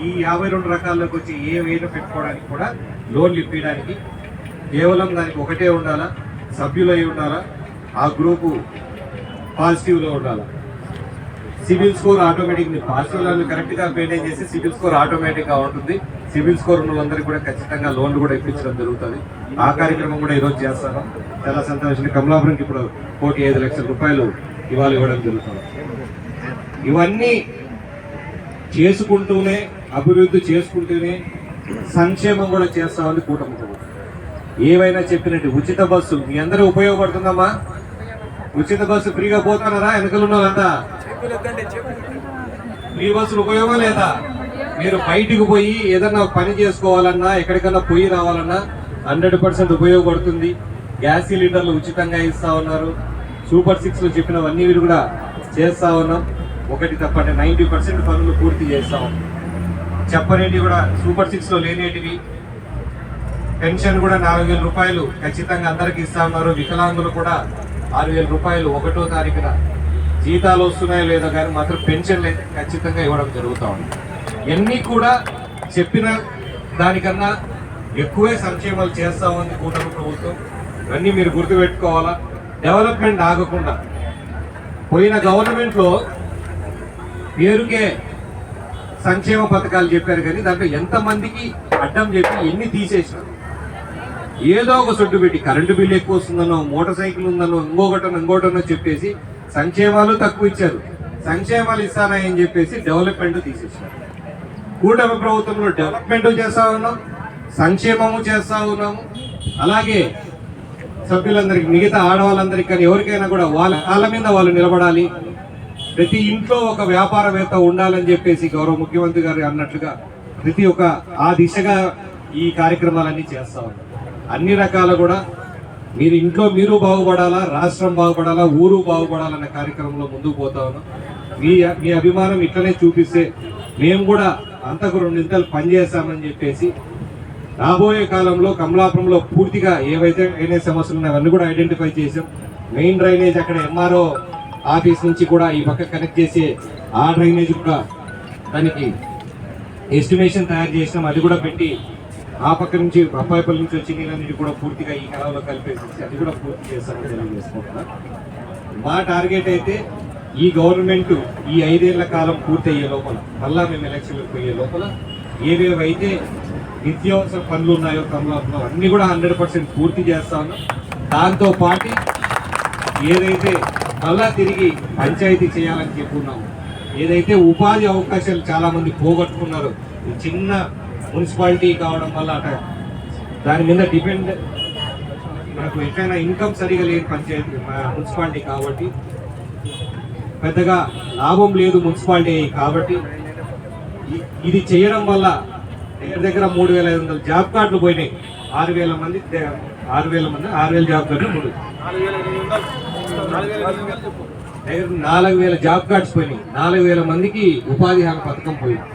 ఈ 52 రకాల్లోకి వచ్చి ఏవైనా పెట్టుకోవడానికి కూడా లోన్లు ఇప్పించడానికి కేవలం దానికి ఒకటే ఉండాలా, సభ్యులై ఉండాలా, ఆ గ్రూపు పాజిటివ్లో ఉండాలా. సిబిల్ స్కోర్ ఆటోమేటిక్ పాజిటివ్ కరెక్ట్గా మెయింటైన్ చేసి సిబిల్ స్కోర్ ఆటోమేటిక్గా ఉంటుంది. సిబిల్ స్కోర్ ఉన్న వాళ్ళందరికీ కూడా ఖచ్చితంగా లోన్లు కూడా ఇప్పించడం జరుగుతుంది. ఆ కార్యక్రమం కూడా ఈరోజు చేస్తాను. చాలా సంతోషం. కమలాపురంకి ఇప్పుడు 1,5 లక్షల రూపాయలు ఇవాళ ఇవ్వడం జరుగుతుంది. ఇవన్నీ చేసుకుంటూనే, అభివృద్ధి చేసుకుంటూనే సంక్షేమం కూడా చేస్తామని కూటమి ప్రభుత్వం. ఏవైనా చెప్పినట్టు ఉచిత బస్సు మీ అందరూ ఉపయోగపడుతుందమ్మా. ఉచిత బస్సు ఫ్రీగా పోతున్నారా? వెనకలు ఉన్న వాళ్ళంతా ఫ్రీ బస్సులు ఉపయోగం లేదా? మీరు బయటికి పోయి ఏదన్నా పని చేసుకోవాలన్నా, ఎక్కడికన్నా పోయి రావాలన్నా 100% ఉపయోగపడుతుంది. గ్యాస్ సిలిండర్లు ఉచితంగా ఇస్తా ఉన్నారు. సూపర్ 6లో చెప్పినవన్నీ మీరు కూడా చేస్తా ఉన్నాం. ఒకటి తప్పండి 90% పనులు పూర్తి చేస్తా ఉన్నాం. చెప్పనేటివి కూడా సూపర్ 6లో లేనేటివి. పెన్షన్ కూడా 4,000 రూపాయలు ఖచ్చితంగా అందరికి ఇస్తా ఉన్నారు. వికలాంగులు కూడా 6,000 రూపాయలు 1వ తారీఖున జీతాలు వస్తున్నాయో లేదో కానీ మాత్రం పెన్షన్లు అయితే ఖచ్చితంగా ఇవ్వడం జరుగుతూ ఉంది. ఇవన్నీ కూడా చెప్పిన దానికన్నా ఎక్కువే సంక్షేమాలు చేస్తా ఉంది కూటమి ప్రభుత్వం. ఇవన్నీ మీరు గుర్తుపెట్టుకోవాలా. డెవలప్మెంట్ ఆగకుండా పోయిన గవర్నమెంట్లో పేరుకే సంక్షేమ పథకాలు చెప్పారు కానీ దాంట్లో ఎంతమందికి అడ్డం చెప్పి ఎన్ని తీసేసినారు. ఏదో ఒక సొడ్డు పెట్టి కరెంటు బిల్లు ఎక్కువ వస్తుందనో, మోటార్ సైకిల్ ఉందనో, ఇంకోటనో చెప్పేసి సంక్షేమాలు తక్కువ ఇచ్చారు. సంక్షేమాలు ఇస్తానని చెప్పేసి డెవలప్మెంట్ తీసేసారు. కూటమి ప్రభుత్వంలో డెవలప్మెంట్ చేస్తా ఉన్నాం, సంక్షేమము చేస్తా ఉన్నాము. అలాగే సభ్యులందరికీ, మిగతా ఆడవాళ్ళందరికీ కానీ ఎవరికైనా కూడా వాళ్ళ కాళ్ళ మీద వాళ్ళు నిలబడాలి. ప్రతి ఇంట్లో ఒక వ్యాపారవేత్త ఉండాలని చెప్పేసి గౌరవ ముఖ్యమంత్రి గారు అన్నట్లుగా ప్రతి ఒక్క ఆ దిశగా ఈ కార్యక్రమాలన్నీ చేస్తా ఉన్నాం. అన్ని రకాల కూడా మీరు ఇంట్లో మీరు బాగుపడాలా, రాష్ట్రం బాగుపడాలా, ఊరు బాగుపడాలన్న కార్యక్రమంలో ముందుకు పోతా ఉన్నాం. మీ అభిమానం ఇట్లనే చూపిస్తే మేము కూడా అంతకు 2 ఇంతలు పనిచేస్తామని చెప్పేసి రాబోయే కాలంలో కమలాపురంలో పూర్తిగా ఏవైతే డ్రైనేజ్ సమస్యలు ఉన్నాయో అవన్నీ కూడా ఐడెంటిఫై చేసాం. మెయిన్ డ్రైనేజ్ అక్కడ ఎంఆర్ఓ ఆఫీస్ నుంచి కూడా ఈ పక్క కనెక్ట్ చేసి ఆ డ్రైనేజ్ కూడా దానికి ఎస్టిమేషన్ తయారు చేసినాం. అది కూడా పెట్టి ఆ పక్క నుంచి అప్పాయిపల్లి నుంచి వచ్చి నీళ్ళన్నిటి కూడా పూర్తిగా ఈ కాలంలో కలిపేసి అది కూడా పూర్తి చేస్తామని తెలియజేసుకుంటున్నా. మా టార్గెట్ అయితే ఈ గవర్నమెంట్ ఈ 5 ఏళ్ల కాలం పూర్తి అయ్యే లోపల, మళ్ళా మేము ఎలక్షన్లకు పోయే లోపల ఏవేవైతే నిత్యావసర పనులు ఉన్నాయో కమలాపురంలో అన్నీ కూడా 100% పూర్తి చేస్తా ఉన్నాం. దాంతో పాటు ఏదైతే మళ్ళా తిరిగి పంచాయతీ చేయాలని చెప్పుకున్నాము, ఏదైతే ఉపాధి అవకాశాలు చాలా మంది పోగొట్టుకున్నారు, చిన్న మున్సిపాలిటీ కావడం వల్ల అట దాని మీద డిపెండ్ మనకు ఎట్లయినా ఇన్కమ్ సరిగా లేదు పంచాయతీ మున్సిపాలిటీ కాబట్టి పెద్దగా లాభం లేదు మున్సిపాలిటీ కాబట్టి ఇది చేయడం వల్ల దగ్గర 3,500 జాబ్ కార్డులు పోయినాయి. 6,000 మంది 6,000 జాబ్ కార్డులు 4,000 జాబ్ కార్డ్స్ పోయినాయి. 4,000 మందికి ఉపాధి హామీ పథకం పోయింది.